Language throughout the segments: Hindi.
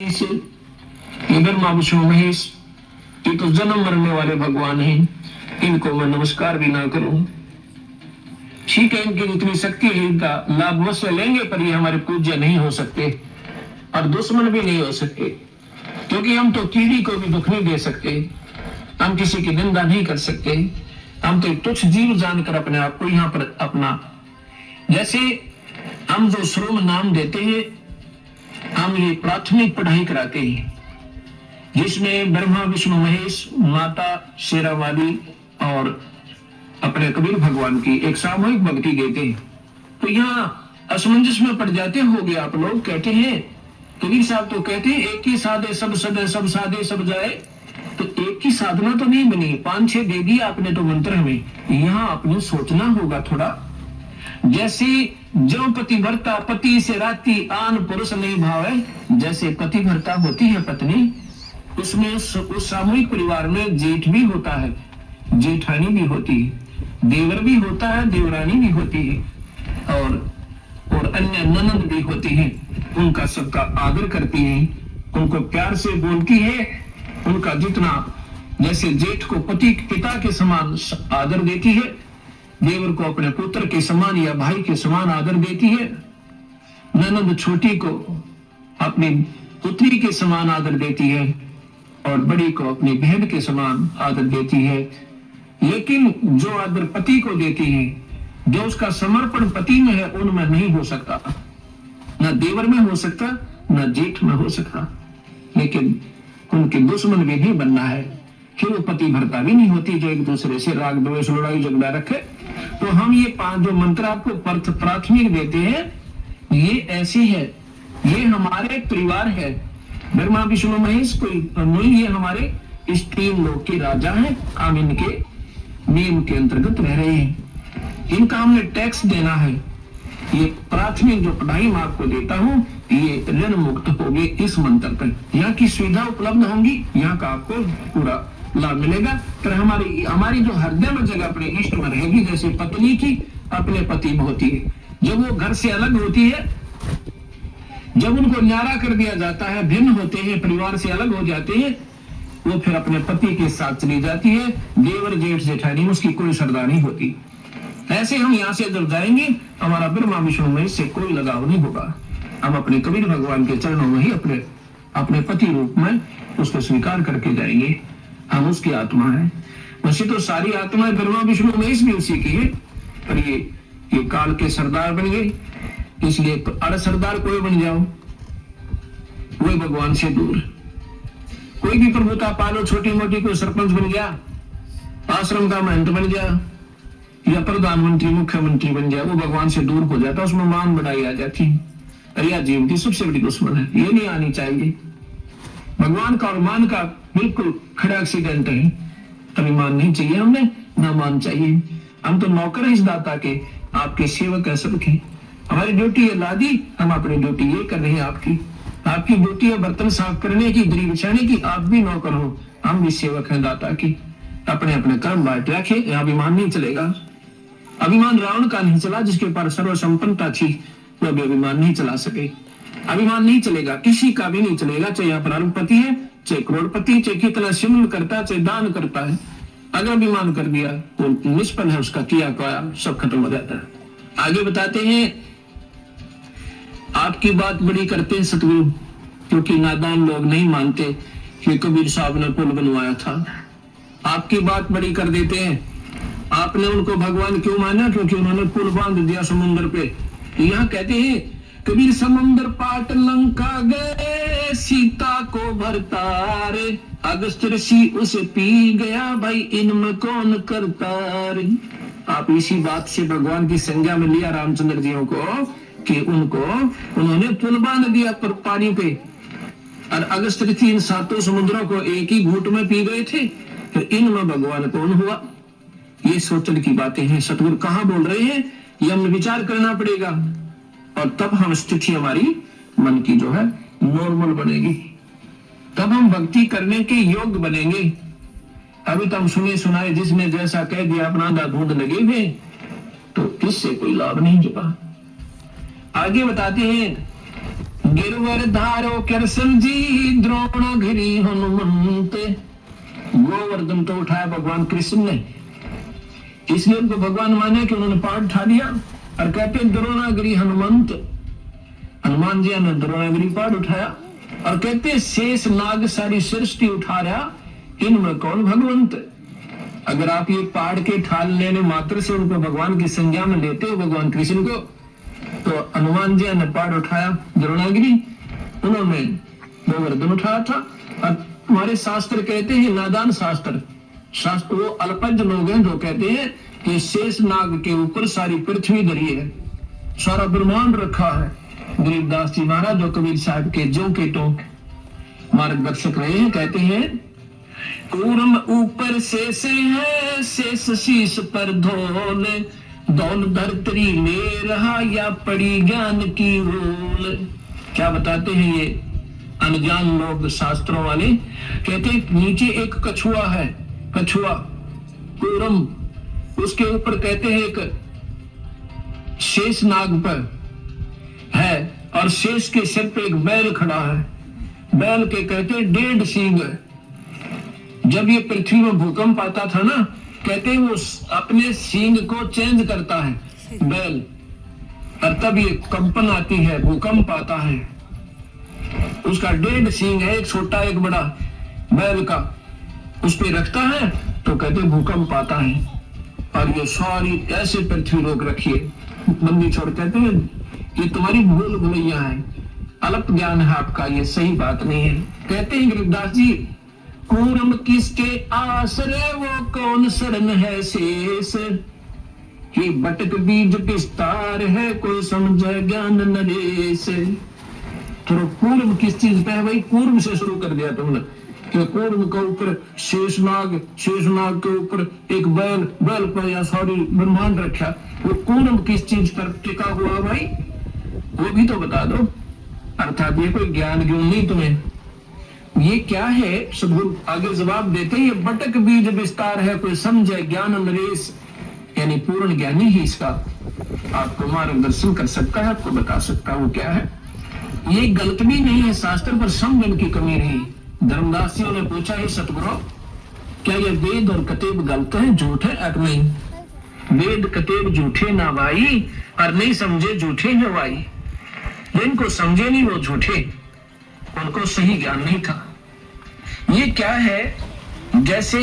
ये ब्रह्मा विष्णु महेश, ये तो जन्म मरने वाले भगवान हैं, इनको मैं नमस्कार भी ना करूं। ठीक है, इनकी जितनी शक्ति है इनका लाभ अवश्य लेंगे, पर ये हमारे पूज्य नहीं हो सकते और दुश्मन भी नहीं हो सकते, क्योंकि हम तो कीड़ी को भी दुख नहीं दे सकते, हम किसी की निंदा नहीं कर सकते, हम तो तुच्छ जीव जानकर अपने आप को यहाँ पर अपना, जैसे हम जो श्रोम नाम देते हैं, हम ये प्राथमिक पढ़ाई कराते हैं जिसमें ब्रह्मा विष्णु महेश, माता शेरावाली और अपने कबीर भगवान की एक सामूहिक भक्ति देते हैं। तो यहाँ असमंजस में पड़ जाते होगे आप लोग। कहते हैं कबीर साहब तो कहते हैं एक ही साधे सब सदे, सब साधे सब जाए। तो एक ही साधना तो नहीं बनी, 5-6 दे दिया आपने तो मंत्र हमें। यहाँ आपने सोचना होगा थोड़ा, जैसे जो पतिव्रता पति से राती आन पुरुष नहीं भावे, जैसे पतिव्रता होती है पत्नी, उसमें उस सामूहिक परिवार में जेठ भी होता है, जेठानी भी होती है, देवर भी होता है, देवरानी भी होती है, और अन्य ननद भी होती है। उनका सबका आदर करती है, उनको प्यार से बोलती है, उनका जितना, जैसे जेठ को पति पिता के समान आदर देती है, देवर को अपने पुत्र के समान या भाई के समान आदर देती है, ननद छोटी को अपनी पुत्री के समान आदर देती है और बड़ी को अपनी बहन के समान आदर देती है। लेकिन जो आदर पति को देती है, जो उसका समर्पण पति में है, उनमें नहीं हो सकता, न देवर में हो सकता, न जेठ में हो सकता। लेकिन उनके दुश्मन भी नहीं बनना है, फिर वो पति भरता भी नहीं होती जो एक दूसरे से राग द्वेष लड़ाई झगड़ा रखे। तो हम ये 5 जो मंत्र आपको प्राथमिक देते हैं, ये ऐसे है, ये हमारे परिवार है, ब्रह्मा विष्णु महेश कोई नहीं, ये हमारे इस 3 लोक के राजा हैं। हम इनके नियम के अंतर्गत रह रहे हैं, इनका हमने टैक्स देना है। ये प्राथमिक जो पढ़ाई मैं आपको देता हूँ, ये ऋण मुक्त होंगे इस मंत्र पर। यहाँ की सुविधा उपलब्ध होंगी, यहाँ का आपको पूरा लाभ मिलेगा। पर हमारी जो हृदय में जगह अपने इष्ट में रहेगी, जैसे पत्नी की अपने पति में होती है, जब वो घर से अलग होती है, जब उनको न्यारा कर दिया जाता है, भिन्न होते हैं, परिवार से अलग हो जाते हैं, वो फिर अपने पति के साथ चली जाती है। देवर जेठ जेठानी उसकी कोई श्रद्धा नहीं होती। ऐसे हम यहाँ से जब जाएंगे, हमारा ब्रह्मा विष्णु महेश से कोई लगाव नहीं होगा। हम अपने कबीर भगवान के चरणों में ही अपने पति रूप में उसको स्वीकार करके जाएंगे। हम उसकी आत्मा है। वैसे तो सारी आत्माएं ब्रह्मा विष्णु महेश भी उसी की है, पर ये काल के सरदार बन गए, इसलिए अड़ सरदार कोई बन जाओ, कोई भगवान से दूर, कोई भी प्रभुता पालो छोटी मोटी, कोई सरपंच बन गया, आश्रम का महंत बन गया या प्रधानमंत्री मुख्यमंत्री बन गया, वो भगवान से दूर हो जाता, उसमें मान बढ़ाई आ जाती। अरे जीव की सबसे बड़ी दुश्मन है, ये नहीं आनी चाहिए। भगवान का और मान का बिल्कुल खड़ा एक्सीडेंट है। अभिमान नहीं चाहिए हमें, ना मान चाहिए। हम तो नौकर हैं इस दाता के, आपके सेवक है सबके। हमारी ड्यूटी है लादी, हम अपनी ड्यूटी ये कर रहे हैं। आपकी ड्यूटी है बर्तन साफ करने की, दरी बिछाने की, आप भी नौकर हो, हम भी सेवक हैं दाता की। अपने अपने कर्म बांट रखे, अभिमान नहीं चलेगा। अभिमान रावण का नहीं चला, जिसके पास सर्व संपन्नता थी, वो भी अभिमान नहीं चला सके। अभिमान नहीं चलेगा, किसी का भी नहीं चलेगा, चाहे यहाँ पर अरबपति है, चाहे करोड़पति, चाहे कितना सिमरन करता, चाहे दान करता है। अगर अभिमान कर दिया तो निष्फल है उसका किया क्या, सब खत्म हो जाता है। आगे बताते हैं, आपकी बात बड़ी करते हैं सतगुरु, क्योंकि नादान लोग नहीं मानते कि कबीर साहब ने पुल बनवाया था। आपकी बात बड़ी कर देते हैं। आपने उनको भगवान क्यों माना? क्योंकि उन्होंने पुल बांध दिया समुद्र पे। यहाँ कहते हैं कबीर समुद्र पाट लंका गए, सीता को भरता रे, अगस्त ऋषि उसे पी गया, भाई इनमें कौन करता रे। आप इसी बात से भगवान की संज्ञा में लिया रामचंद्र जी को, कि उन्होंने पुल बांध दिया पर पानी पे, और अगस्त ऋषि इन 7 समुद्रों को एक ही घूंट में पी गए थे, फिर इनमें भगवान कौन हुआ? ये सोचने की बातें हैं। सतगुरु कहाँ बोल रहे हैं, ये हमें विचार करना पड़ेगा, और तब हम स्थिति हमारी मन की जो है नॉर्मल बनेगी, तब हम भक्ति करने के योग्य बनेंगे। अभी तो हम सुने सुनाए जिसने जैसा कह दिया, अपना अंधा ढूंढ लगे हुए, तो इससे कोई लाभ नहीं जुटा। आगे बताते हैं, गिरवर धारो कृष्ण जी द्रोणागिरी हनुमंत। गोवर्धन तो उठाया भगवान कृष्ण ने, इसलिए उनको भगवान माने कि उन्होंने पहाड़ उठा दिया। और कहते द्रोणागिरी हनुमंत, हनुमान जी ने द्रोणागिरी पहाड़ उठाया। और कहते शेष नाग सारी सृष्टि उठा रहा, इनमें कौन भगवंत। अगर आप ये पहाड़ के ठाल लेने मात्र से उनको भगवान की संज्ञा में लेते हो, भगवान कृष्ण को, तो हनुमान जी ने पहाड़ उठाया द्रोणागिरी, उन्होंने गोवर्धन उठाया था। और तुम्हारे शास्त्र कहते हैं, नादान शास्त्र वो अल्पज्ञ लोग हैं जो कहते हैं कि शेष नाग के ऊपर सारी पृथ्वी धरी है, सारा ब्रह्मांड रखा है। गरीबदास जी महाराज जो कबीर साहब के जो के तो मार्गदर्शक रहे हैं, कहते हैं कूर्म ऊपर शेष है, शेष शीश पर धौल, दौल धरतरी ले रहा या पड़ी ज्ञान की रोल। क्या बताते हैं ये अनजान लोग शास्त्रों वाले, कहते हैं नीचे एक कछुआ है, कछुआ कूर्म, उसके ऊपर कहते हैं एक शेष नाग पर है, और शेष के सिर पे एक बैल खड़ा है। बैल के कहते हैं 1.5 सींग है। जब ये पृथ्वी में भूकंप आता था ना, कहते हैं वो अपने सींग को चेंज करता है बैल, और तब ये कंपन आती है, भूकंप आता है। उसका 1.5 सींग है, एक छोटा एक बड़ा बैल का, उस पे रखता है तो कहते भूकंप आता है। और ये सारी ऐसे पृथ्वी रोक रखी है। बंदी छोड़ कहते हैं ये तुम्हारी भूल भुलैया है, अल्प ज्ञान है आपका, ये सही बात नहीं है। कहते हैं गरीबदास जी, कूर्म किसके आसरे वो कौन शरण है शेष, कि बटक बीज विस्तार है कोई समझे ज्ञान नरेश। तो कूर्म किस चीज पे है भाई, कूर्म से शुरू कर दिया तुमने कि कूर्म के ऊपर शेषनाग, शेषनाग के ऊपर एक बैल, बैल पर या सॉरी ब्रह्मांड रखा। वो कूर्म किस चीज पर टिका हुआ भाई, वो भी तो बता दो। अर्थात ये कोई ज्ञान क्यों नहीं तुम्हें, ये क्या है। सदगुरु आगे जवाब देते हैं, ये बटक बीज विस्तार है कोई समझे ज्ञान नरेश, यानी पूर्ण ज्ञानी ही इसका आपको मार्गदर्शन कर सकता है, आपको बता सकता है वो क्या है। ये गलत भी नहीं है शास्त्र, पर समझन की कमी नहीं। धर्मदासियों ने पूछा है सतगुरु क्या ये वेद और कतेब गलत है, झूठ है? अगर नहीं, वेद कतेब झूठे ना भाई, और नहीं समझे झूठे है भाई। जिनको समझे नहीं वो झूठे, उनको सही ज्ञान नहीं था। ये क्या है, जैसे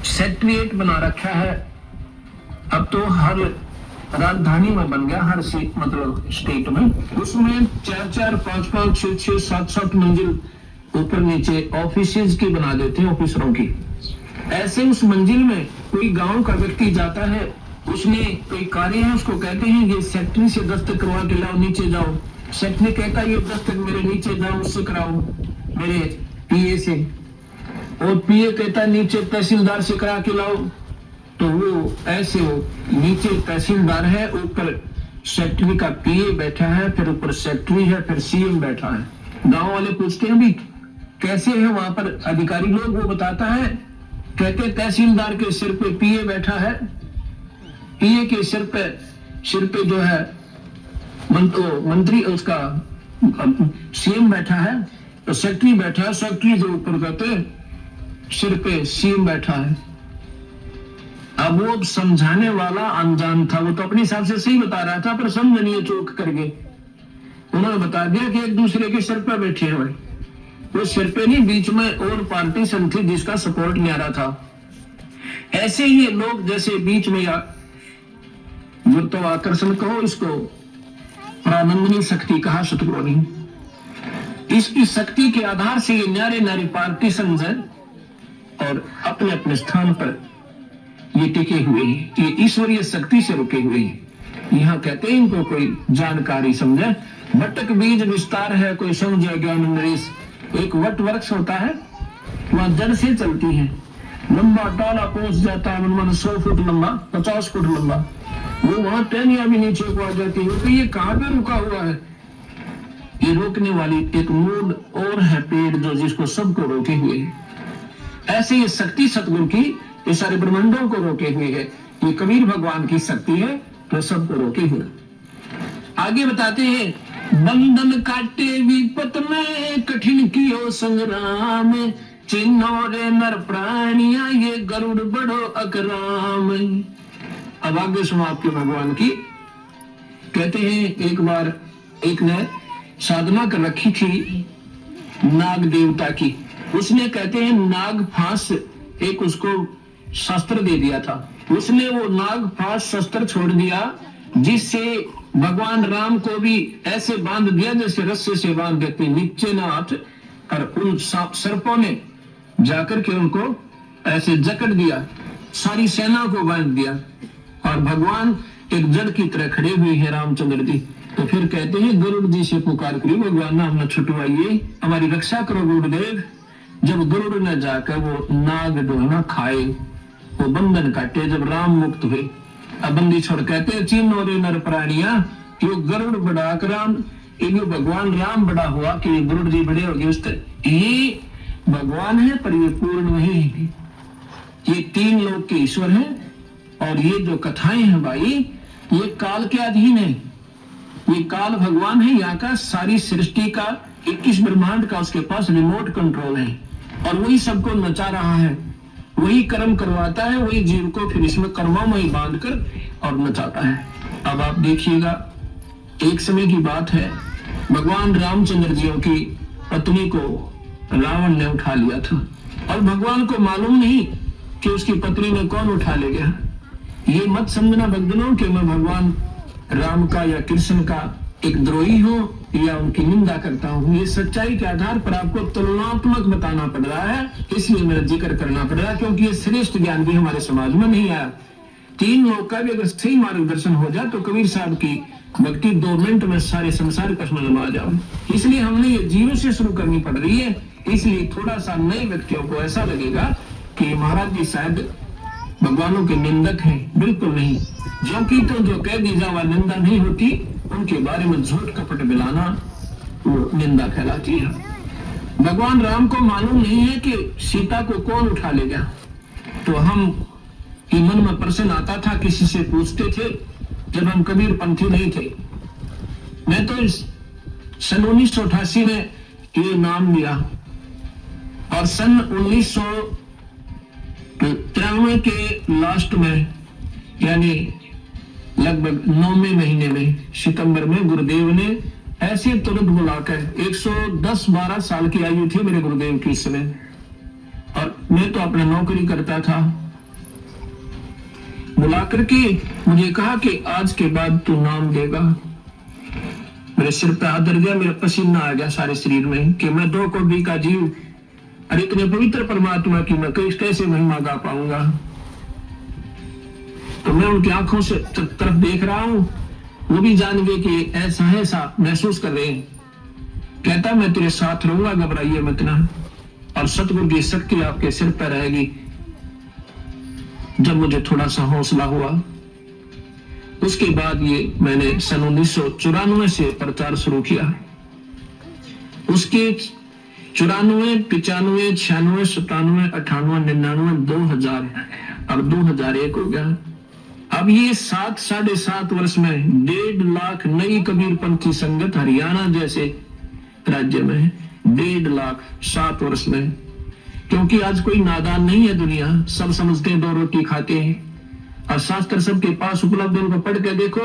सेक्रेटरीट बना रखा है, अब तो हर राजधानी में बन गया, हर सीट मतलब स्टेट में, उसमें 4-4, 5-5, 6-6, 7-7 मंजिल ऊपर नीचे ऑफिसेज की बना देते हैं, ऑफिसरों की। ऐसे उस मंजिल में कोई गांव का व्यक्ति जाता है, उसने कोई कार्य है, उसको कहते हैं ये सेक्रेटरी से दस्तखत करवा के लाओ, नीचे जाओ। सेक्रेटरी कहता है ये दस्तखत मेरे नीचे जाओ, उससे कराओ, मेरे पीए से। और पीए कहता है नीचे तहसीलदार से करा के लाओ। तो वो ऐसे हो, नीचे तहसीलदार है, ऊपर सेक्रेटरी का पीए बैठा है, फिर ऊपर सेक्रेटरी है, फिर सीएम बैठा है। गांव वाले पूछते हैं भी कैसे है वहां पर अधिकारी लोग, वो बताता है, कहते तहसीलदार के सिर पे पीए बैठा है, पीए के सिर पे जो है मंत्री उसका सीएम बैठा है, तो सेक्रेटरी बैठा है, सेक्रेटरी के ऊपर कहते सिर पे सीएम बैठा है। अब वो समझाने वाला अनजान था, वो तो अपने हिसाब से सही बता रहा था, पर समझ नहीं चूक करके उन्होंने बता दिया कि एक दूसरे के सिर पे बैठे हुए। वो सिर पे नहीं, बीच में और पार्टी संग थी जिसका सपोर्ट नहीं आ रहा था। ऐसे ही लोग जैसे बीच में गुरुत्वाकर्षण कहो, इसको प्रानंदनी शक्ति कहा सतगुरु ने। इसकी शक्ति के आधार से ये न्यारे न्यारे पार्टी संघ है और अपने अपने स्थान पर ये टिके हुए हैं, ये ईश्वरीय शक्ति से रुके हुए हैं। यहाँ कहते हैं इनको कोई जानकारी समझे, बटक बीज विस्तार है कोई समझे ज्ञान नरेश। एक वट वृक्ष होता है, वहां जड़ से चलती है, लंबा टाला पहुंच जाता है, मन 100 फुट लंबा, 50 फुट लंबा, वो वहां टहनियां भी नीचे को आ जाती है। तो ये कहाँ पे रुका हुआ है, ये रोकने वाली एक मूल और है पेड़ जो जिसको सबको रोके हुए है। ऐसे ये शक्ति सतगुरु की ये सारे ब्रह्मांडों को रोके हुए है। ये कबीर भगवान की शक्ति है जो सबको रोके हुए। आगे बताते हैं बंधन काटे विपत में कठिन कियो संग्राम, चिन्हो रे नर प्राणिया ये गरुड़ बड़ो अकराम। अब आगे सुनो आपके भगवान की। कहते हैं एक बार एक ने साधना कर रखी थी नाग देवता की। उसने कहते हैं नाग फांस एक उसको शस्त्र दे दिया था। उसने वो नाग फांस शस्त्र छोड़ दिया, जिससे भगवान राम को भी ऐसे बांध दिया जैसे रस्से से बांध देते नीचे ना हाथ। और उन सर्पों ने जाकर के उनको ऐसे जकड़ दिया, सारी सेना को बांध दिया। और भगवान एक जड़ की तरह खड़े हुए हैं रामचंद्र जी। तो फिर कहते हैं गरुड़ जी से पुकार करी, भगवान नाम न छुटवाइए, हमारी रक्षा करो गुरुदेव। जब गरुड़ ने जाकर वो नाग जो है ना खाए, वो बंधन काटे, जब राम मुक्त हुए, अब बंदी छोड़ कहते चिन्ह रे नर प्राणिया, यो गरुड़ बड़ा राम, ये भगवान राम बड़ा हुआ कि ये गरुड़ जी बड़े हो गए। उस ये भगवान है पर ये पूर्ण नहीं है, ये तीन लोक के ईश्वर हैं। और ये जो कथाएं हैं भाई, ये काल के अधीन है। ये काल भगवान है, यहाँ का सारी सृष्टि का 21 ब्रह्मांड का उसके पास रिमोट कंट्रोल है, और वही सबको नचा रहा है, वही कर्म करवाता है, वही जीव को फिर इसमें कर्मों में ही बांध कर और नचाता है। अब आप देखिएगा, एक समय की बात है, भगवान रामचंद्र जी की पत्नी को रावण ने उठा लिया था, और भगवान को मालूम नहीं कि उसकी पत्नी ने कौन उठा ले गया। ये मत समझना भक्तों कि मैं भगवान राम का या कृष्ण का एक द्रोही हूँ या उनकी निंदा करता हूँ। ये सच्चाई के आधार पर आपको तुलनात्मक बताना पड़ रहा है, इसलिए मेरा जिक्र करना पड़ रहा है, क्योंकि ये श्रेष्ठ ज्ञान भी हमारे समाज में नहीं आया। तीन लोग का भी अगर सही मार्गदर्शन हो जाए तो कबीर साहब की भक्ति 2 मिनट में सारे संसार का समझ में आ जाओ। इसलिए हमने ये जीवन से शुरू करनी पड़ रही है। इसलिए थोड़ा सा नए व्यक्तियों को ऐसा लगेगा कि महाराज जी शायद भगवानों के निंदक हैं, बिल्कुल नहीं। जो की तो जो कह दी जावा निंदा नहीं होती, उनके बारे में झूठ कपट मिलाना वो निंदा कहलाती है। भगवान राम को मालूम नहीं है कि सीता को कौन उठा ले गया। तो हम के मन में प्रश्न आता था, किसी से पूछते थे जब हम कबीर पंथी नहीं थे। मैं तो सन 1988 में ये नाम लिया, और सन 1993 के लास्ट में, यानी लगभग 9वें महीने में, सितंबर में, गुरुदेव ने ऐसे तुरंत बुलाकर, 110-12 साल की आयु थी मेरे गुरुदेव की इस समय, और मैं तो अपना नौकरी करता था, बुला करके मुझे कहा कि आज के बाद तू नाम देगा। मेरे सिर पे हाथ धर गया, मेरा पसीना आ गया सारे शरीर में कि मैं 2 कौड़ी का जीव और इतने पवित्र परमात्मा की मैं कैसे महिमा गा पाऊंगा। तो मैं उनकी आंखों से तरफ देख रहा हूं, वो भी जान गए कि ऐसा है, ऐसा महसूस कर रहे हैं। कहता मैं तेरे साथ रहूंगा, घबराइए मत ना, और सतगुरु की शक्ति आपके सिर पर रहेगी। जब मुझे थोड़ा सा हौसला हुआ, उसके बाद ये मैंने सन 1994 से प्रचार शुरू किया। उसके 94, 95, 96, 97, 98, 99, 2000 और 2001 हो गया। अब ये 7-7.5 वर्ष में 1.5 लाख नई कबीरपंथी संगत हरियाणा जैसे राज्य में, 1.5 लाख 7 वर्ष में। क्योंकि आज कोई नादान नहीं है दुनिया, सब समझते हैं 2 रोटी खाते हैं, और शास्त्र सबके पास उपलब्ध है, उनको पढ़ के देखो।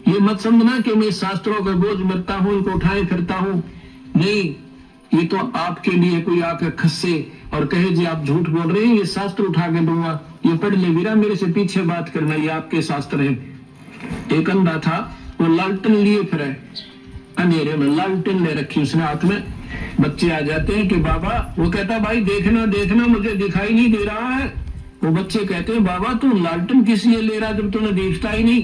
ये मत समझना कि मैं शास्त्रों का बोझ मरता हूँ, इनको उठाए फिरता हूँ, नहीं। ये तो आपके लिए कोई आकर खस्से और कहे जी आप झूठ बोल रहे हैं, ये शास्त्र उठा के दूंगा, ये पढ़ ले वीरा, मेरे से पीछे बात करना, ये आपके शास्त्र है। एक अंधा था, वो लालटेन लिए फिरे, अंधेरे में लालटेन ले रखी उसने हाथ में। बच्चे आ जाते हैं कि बाबा, वो कहता भाई देखना देखना मुझे दिखाई नहीं दे रहा है। वो बच्चे कहते हैं बाबा तू लालटेन किस लिए ले रहा जब तुम्हें देखता ही नहीं।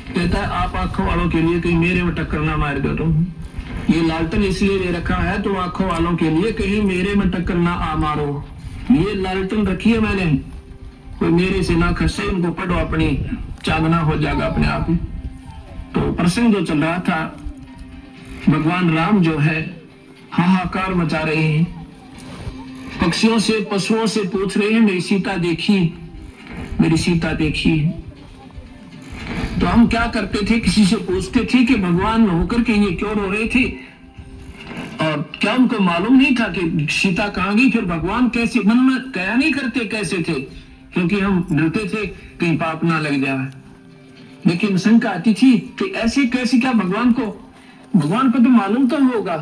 कहता है आप आंखों वालों के लिए कहीं मेरे में टक्कर ना मार दो तुम। ये लालटेन इसलिए ले रखा है तो आंखों वालों के लिए कहीं मेरे में टक्कर ना आ मारो। ये लालटेन रखी है मैंने, कोई मेरे से ना खसे, इनको पढ़ो, अपनी चांदना हो जाएगा अपने आप। तो प्रसंग जो चल रहा था, भगवान राम जो है हाहाकार मचा रहे हैं, पक्षियों से पशुओं से पूछ रहे हैं मेरी सीता देखी, मेरी सीता देखी। तो हम क्या करते थे, किसी से पूछते थे कि भगवान होकर के ये क्यों रो रहे थे, और क्या उनको मालूम नहीं था कि सीता कहाँ गई। फिर भगवान कैसे, मन में क्या नहीं करते कैसे थे, क्योंकि हम डरते थे कहीं पाप ना लग जाए। लेकिन शंका आती थी कि ऐसे कैसे, क्या भगवान को तो मालूम तो होगा।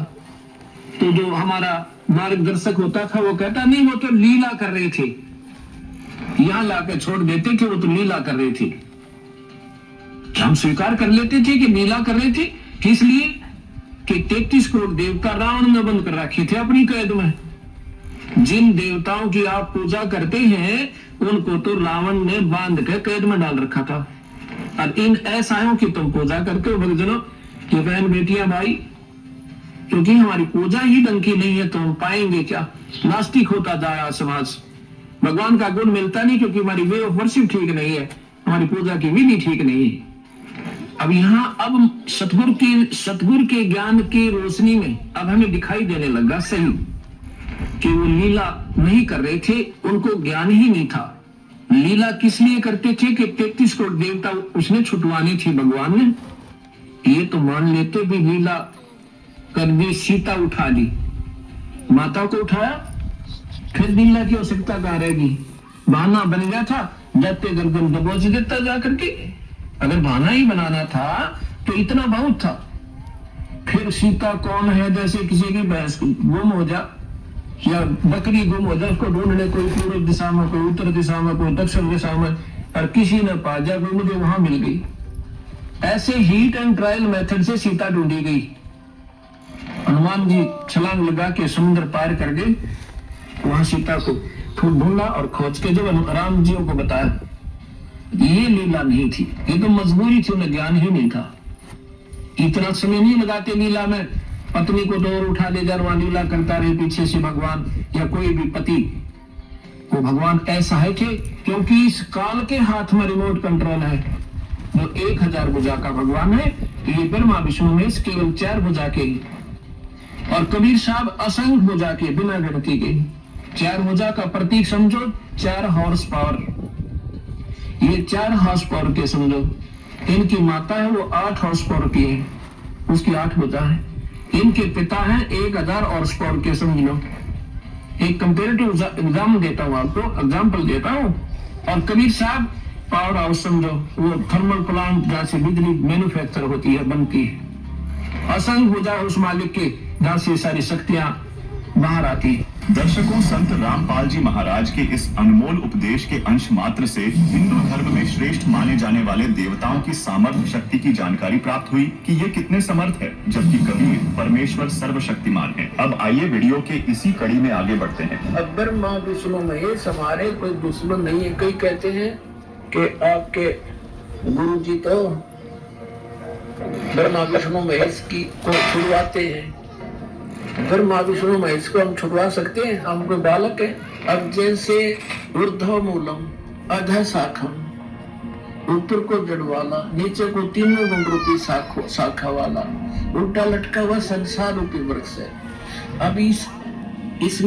तो जो हमारा मार्गदर्शक होता था वो कहता नहीं, वो तो लीला कर रहे थे, यहां लाकर छोड़ देते कि वो तो लीला कर रहे थे। हम स्वीकार कर लेते थे कि लीला कर रहे थे, किस लिए कि 33 करोड़ देवता रावण ने बंद कर रखे थे अपनी कैद में। जिन देवताओं की आप पूजा करते हैं उनको तो रावण ने बांध कर कैद में डाल रखा था, और इन ऐसाओं की तुम पूजा करते हो भक्तजनों, कि बहन बेटियां भाई, क्योंकि हमारी पूजा ही ढंग की नहीं है तो हम पाएंगे क्या। नास्तिक होता जाए समाज, भगवान का गुण मिलता नहीं, क्योंकि हमारी वे ऑफ वर्शिप ठीक नहीं है, हमारी पूजा की विधि ठीक नहीं है। अब यहाँ अब सतगुरु के ज्ञान की रोशनी में अब हमें दिखाई देने लगा सही कि वो लीला नहीं कर रहे थे, उनको ज्ञान ही नहीं था। लीला किस लिए करते थे कि 33 करोड़ देवता उसने छुटवानी थी भगवान ने, ये तो मान लेते भी लीला कर दी, सीता उठा ली, माता को उठाया, फिर लीला की आवश्यकता कहाँ रहेगी। बहाना बन गया था, जाते गर्दन दबोच देता जा करके। अगर बहाना ही बनाना था तो इतना बहुत था। फिर सीता कौन है, जैसे किसी की भैंस गुम हो जा या बकरी गुम हो जाए, उसको ढूंढने कोई पूर्व दिशा में, कोई उत्तर दिशा में, कोई दक्षिण दिशा में, और किसी ने पा जा, कोई मुझे वहां मिल गई। ऐसे हीट एंड ट्रायल मेथड से सीता ढूंढी गई। हनुमान जी छलांग लगा के समुद्र पार कर गए, वहां सीता को ढूंढा और खोज के जब राम जी को बताया। ये लीला नहीं थी, ये तो मजबूरी थी, उन्हें ज्ञान ही नहीं था। इतना समय नहीं लगाते लीला में, पत्नी को तो और उठा ले जा, वहां लीला करता रहे पीछे से भगवान, या कोई भी पति वो भगवान ऐसा है कि क्योंकि इस काल के हाथ में रिमोट कंट्रोल है, जो 1000 भुजा का भगवान है, ये ब्रह्मा विष्णु में केवल 4 भुजा के, और कबीर साहब असंख्य भुजा के, बिना गिनती के। 4 भुजा का प्रतीक समझो, 4 हॉर्स पावर, ये 4 हॉर्स पावर के समझो। इनकी माता है वो 8 हॉर्स पावर की है, उसकी 8 भुजा है। इनके पिता हैं 1000 हॉर्स पावर के, समझ लो। एक कंपेरेटिव एग्जाम देता हूँ आपको, एग्जाम्पल देता हूँ। और कबीर साहब पावर हाउस समझो, वो थर्मल प्लांट जहाँ से बिजली मैन्युफैक्चर होती है, बनती है। असंख्य भुजा उस मालिक के, जहाँ से सारी शक्तियां बाहर आती है। दर्शकों, संत रामपाल जी महाराज के इस अनमोल उपदेश के अंश मात्र से हिंदू धर्म में श्रेष्ठ माने जाने वाले देवताओं की सामर्थ्य शक्ति की जानकारी प्राप्त हुई कि ये कितने समर्थ है, जबकि कबीर परमेश्वर सर्वशक्तिमान है। अब आइए वीडियो के इसी कड़ी में आगे बढ़ते हैं। अब ब्रह्मा विष्णु महेश हमारे कोई दुश्मन नहीं है। कई कहते हैं कि आपके गुरु जी तो ब्रह्मा विष्णु महेश की को छुड़वाते हैं। ब्रह्मा विष्णु महेश को हम छुड़वा सकते हैं? हम कोई बालक है? अब जैसे ऊर्ध्व मूलम अधः शाखम, ऊपर को जड़ वाला, नीचे को तीनों गुण रूपी शाखा वाला, उल्टा लटका हुआ संसार रूपी वृक्ष है। अब इस